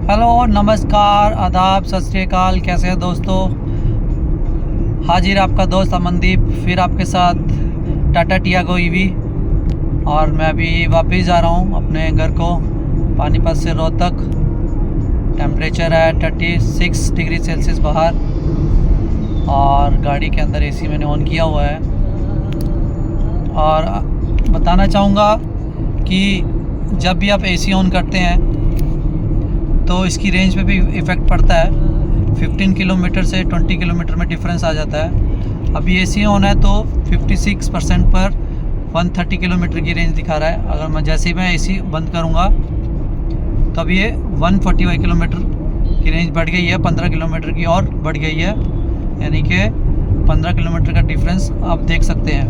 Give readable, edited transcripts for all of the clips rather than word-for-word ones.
Hello, नमस्कार, आदाब, सत श्री अकाल। कैसे हैं दोस्तों? हाजिर आपका दोस्त अमनदीप फिर आपके साथ टाटा टियागो ईवी। और मैं अभी वापस जा रहा हूँ अपने घर को, पानीपत से रोहतक। टेम्परेचर है 36 डिग्री सेल्सियस बाहर, और गाड़ी के अंदर एसी मैंने ऑन किया हुआ है। और बताना चाहूँगा कि जब भी आप एसी ऑन करते हैं तो इसकी रेंज पे भी इफ़ेक्ट पड़ता है। 15 किलोमीटर से 20 किलोमीटर में डिफरेंस आ जाता है। अभी एसी ऑन है तो 56% पर 130 किलोमीटर की रेंज दिखा रहा है। अगर मैं जैसे ही मैं एसी बंद करूँगा तो अब ये 145 किलोमीटर की रेंज बढ़ गई है, 15 किलोमीटर की और बढ़ गई है, यानी कि 15 किलोमीटर का डिफरेंस आप देख सकते हैं।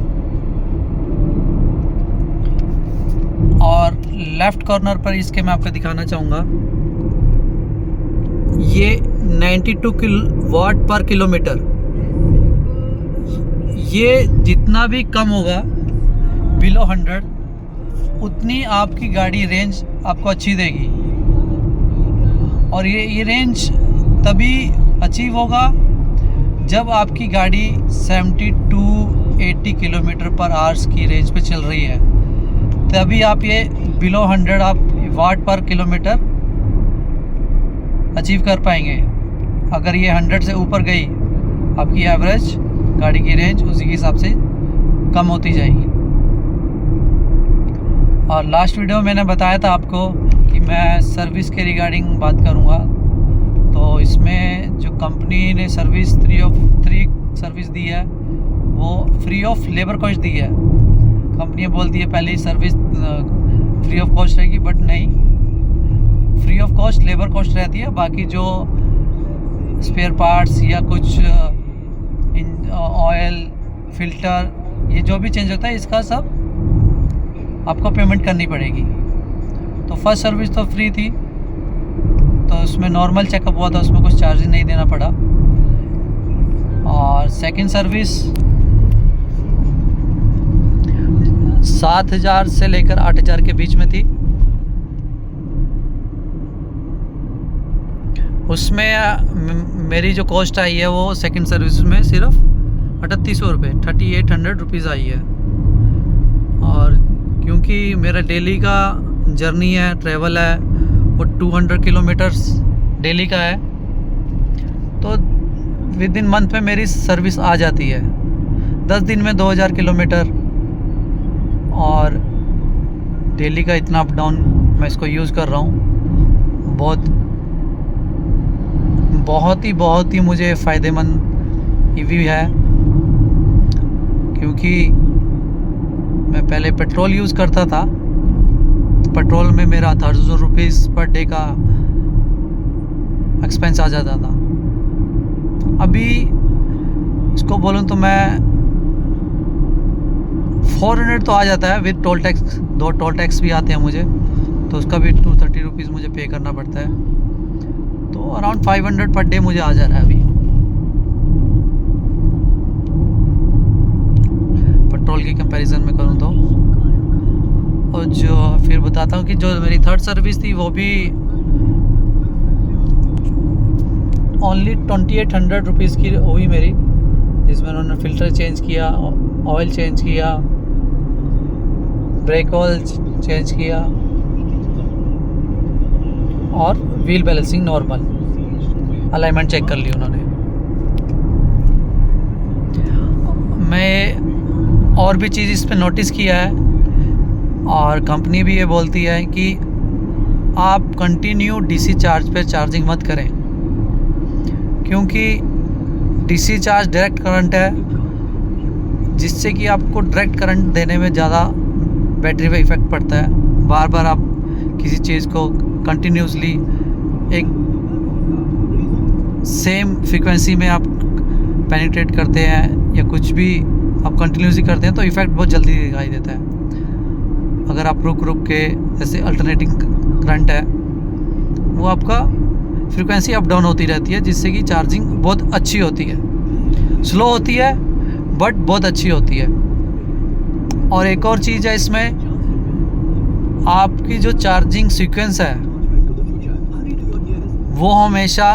और लेफ़्ट कॉर्नर पर इसके मैं आपको दिखाना चाहूँगा, ये 92 वाट पर किलोमीटर। ये जितना भी कम होगा बिलो 100, उतनी आपकी गाड़ी रेंज आपको अच्छी देगी। और ये रेंज तभी अचीव होगा जब आपकी गाड़ी 70 to 80 किलोमीटर पर आवर्स की रेंज पे चल रही है, तभी आप ये बिलो 100 आप वाट पर किलोमीटर अचीव कर पाएंगे। अगर ये 100 से ऊपर गई, आपकी एवरेज गाड़ी की रेंज उसी के हिसाब से कम होती जाएगी। और लास्ट वीडियो में मैंने बताया था आपको कि मैं सर्विस के रिगार्डिंग बात करूँगा। तो इसमें जो कंपनी ने सर्विस फ्री सर्विस दी है, वो फ्री ऑफ लेबर कॉस्ट दी है। कंपनी बोलती है पहले ही सर्विस फ्री ऑफ कॉस्ट रहेगी, बट नहीं, free of cost labour cost रहती है। बाकी जो स्पेयर पार्ट्स या कुछ ऑयल फिल्टर, ये जो भी चेंज होता है, इसका सब आपको पेमेंट करनी पड़ेगी। तो फर्स्ट सर्विस तो फ्री थी, तो उसमें नॉर्मल चेकअप हुआ था, उसमें कुछ चार्जेस नहीं देना पड़ा। और सेकंड सर्विस 7,000 से लेकर 8,000 के बीच में थी। उसमें मेरी जो कॉस्ट आई है वो सेकंड सर्विस में सिर्फ 3800 रुपये, 3800 रुपीज़ आई है। और क्योंकि मेरा डेली का जर्नी है, ट्रैवल है, वो 200 किलोमीटर्स डेली का है, तो विद इन मंथ में मेरी सर्विस आ जाती है। 10 दिन में 2000 किलोमीटर, और डेली का इतना अप डाउन मैं इसको यूज़ कर रहा हूँ। बहुत ही मुझे फ़ायदेमंद ईवी है, क्योंकि मैं पहले पेट्रोल यूज़ करता था। पेट्रोल में मेरा 1,000 रुपीज़ पर डे का एक्सपेंस आ जाता था। अभी इसको बोलूँ तो मैं 400 तो आ जाता है with toll tax. 2 toll tax भी आते हैं मुझे, तो उसका भी 230 रुपीज़ मुझे पे करना पड़ता है। तो अराउंड 500 पर डे मुझे आ जा रहा है अभी, पेट्रोल के कंपैरिजन में करूँ तो। और जो फिर बताता हूँ कि जो मेरी थर्ड सर्विस थी वो भी ओनली 2800 रुपीज़ की हुई मेरी, जिसमें उन्होंने फ़िल्टर चेंज किया, ऑयल चेंज किया, ब्रेक ऑयल चेंज किया, और wheel balancing normal, alignment check कर ली उन्होंने। मैं और भी चीज़ इस पे नोटिस किया है, और कंपनी भी ये बोलती है कि आप कंटिन्यू डीसी चार्ज पे चार्जिंग मत करें, क्योंकि डीसी चार्ज डायरेक्ट करंट है, जिससे कि आपको डायरेक्ट करंट देने में ज़्यादा बैटरी पे इफ़ेक्ट पड़ता है। बार बार आप किसी चीज़ को कंटिन्यूसली एक सेम फ्रीक्वेंसी में आप पेनिट्रेट करते हैं, या कुछ भी आप कंटिन्यूसली करते हैं, तो इफ़ेक्ट बहुत जल्दी दिखाई देता है। अगर आप रुक के, जैसे अल्टरनेटिंग करंट है, वो आपका फ्रीक्वेंसी अप डाउन होती रहती है, जिससे कि चार्जिंग बहुत अच्छी होती है। स्लो होती है बट बहुत अच्छी होती है। और एक और चीज़ है इसमें, आपकी जो चार्जिंग सीक्वेंस है वो हमेशा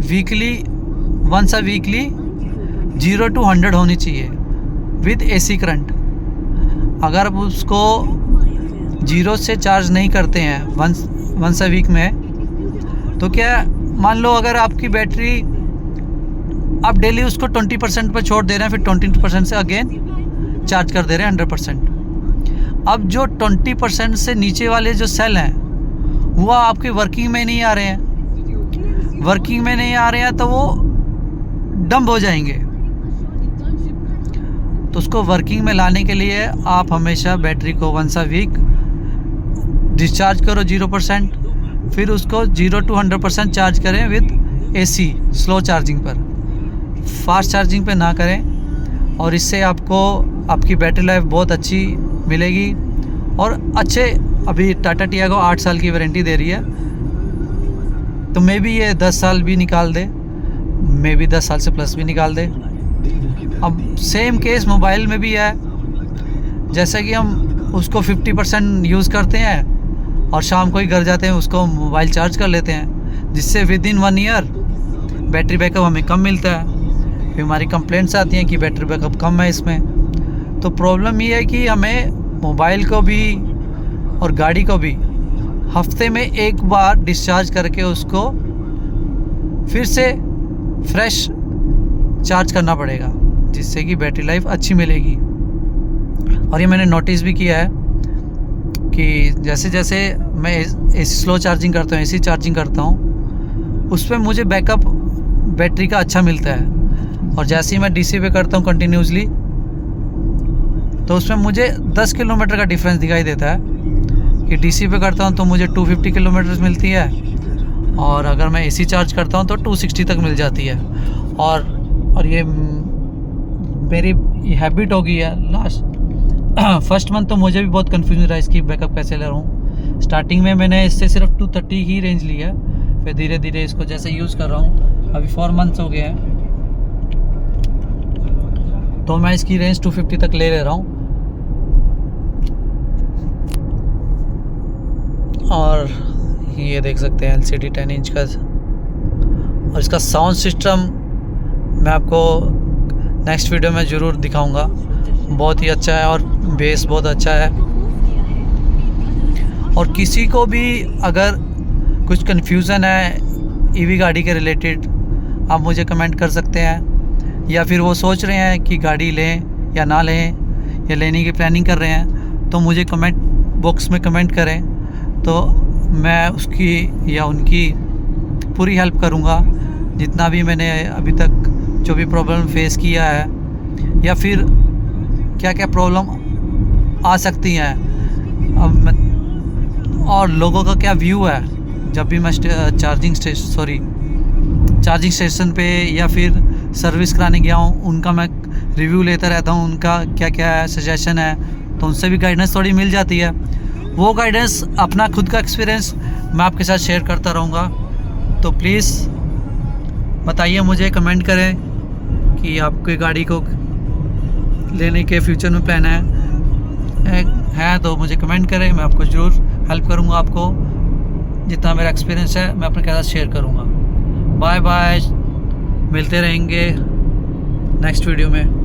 weekly once a weekly 0 to 100 होनी चाहिए विद AC करंट। अगर आप उसको 0 से चार्ज नहीं करते हैं वंस अ वीक में, तो क्या मान लो अगर आपकी बैटरी आप डेली उसको 20% पर छोड़ दे रहे हैं, फिर 20% से अगेन चार्ज कर दे रहे हैं 100%। अब जो 20% से नीचे वाले जो सेल हैं वो आपके वर्किंग में नहीं आ रहे हैं, वर्किंग में नहीं आ रहे हैं तो वो डंप हो जाएंगे। तो उसको वर्किंग में लाने के लिए आप हमेशा बैटरी को वंस अ वीक डिस्चार्ज करो 0%, फिर उसको 0 to 100% चार्ज करें विद AC स्लो चार्जिंग पर, फास्ट चार्जिंग पे ना करें। और इससे आपको आपकी बैटरी लाइफ बहुत अच्छी मिलेगी। और अच्छे, अभी टाटा टियागो 8 साल की वारंटी दे रही है, तो मे भी ये 10 साल भी निकाल दे, मे भी 10 साल से प्लस भी निकाल दे। अब सेम केस मोबाइल में भी है, जैसा कि हम उसको 50% यूज़ करते हैं और शाम को ही घर जाते हैं उसको मोबाइल चार्ज कर लेते हैं, जिससे with in 1 year battery backup हमें कम मिलता है। फिर हमारी कंप्लेंट्स आती हैं कि बैटरी बैकअप कम है इसमें। तो प्रॉब्लम ये है कि हमें मोबाइल को भी और गाड़ी को भी हफ्ते में एक बार डिस्चार्ज करके उसको फिर से फ्रेश चार्ज करना पड़ेगा, जिससे कि बैटरी लाइफ अच्छी मिलेगी। और ये मैंने नोटिस भी किया है कि जैसे जैसे मैं स्लो चार्जिंग करता हूँ, AC चार्जिंग करता हूँ, उस पर मुझे बैकअप बैटरी का अच्छा मिलता है। और जैसे ही मैं DC पे करता हूँ कंटिन्यूसली, तो उसमें मुझे 10 किलोमीटर का डिफरेंस दिखाई देता है कि DC पे करता हूँ तो मुझे 250 किलोमीटर मिलती है, और अगर मैं AC चार्ज करता हूँ तो 260 तक मिल जाती है। और ये मेरी हैबिट हो गई है। फर्स्ट मंथ तो मुझे भी बहुत कन्फ्यूजन रहा इसकी बैकअप कैसे ले रहा हूँ। स्टार्टिंग में मैंने इससे सिर्फ 230 ही रेंज ली है, फिर धीरे धीरे इसको जैसे यूज़ कर रहा हूँ, अभी 4 मंथ्स हो गए हैं, तो मैं इसकी रेंज 250 तक ले रहा हूँ। और ये देख सकते हैं LCD 10 इंच का। और इसका साउंड सिस्टम मैं आपको नेक्स्ट वीडियो में ज़रूर दिखाऊंगा, बहुत ही अच्छा है और बेस बहुत अच्छा है। और किसी को भी अगर कुछ कन्फ्यूज़न है EV गाड़ी के रिलेटेड, आप मुझे कमेंट कर सकते हैं। या फिर वो सोच रहे हैं कि गाड़ी लें या ना लें, या लेने की प्लानिंग कर रहे हैं, तो मुझे कमेंट बॉक्स में कमेंट करें, तो मैं उसकी या उनकी पूरी हेल्प करूंगा। जितना भी मैंने अभी तक जो भी प्रॉब्लम फेस किया है, या फिर क्या क्या प्रॉब्लम आ सकती हैं और लोगों का क्या व्यू है, जब भी मैं चार्जिंग स्टेशन पे या फिर सर्विस कराने गया हूँ, उनका मैं रिव्यू लेता रहता हूँ, उनका क्या क्या है सजेशन है, तो उनसे भी गाइडेंस थोड़ी मिल जाती है। वो गाइडेंस, अपना खुद का एक्सपीरियंस मैं आपके साथ शेयर करता रहूँगा। तो प्लीज़ बताइए, मुझे कमेंट करें कि आपकी गाड़ी को लेने के फ्यूचर में प्लान है तो मुझे कमेंट करें, मैं आपको ज़रूर हेल्प करूँगा। आपको जितना मेरा एक्सपीरियंस है मैं अपने के साथ शेयर करूँगा। बाय बाय, मिलते रहेंगे नेक्स्ट वीडियो में।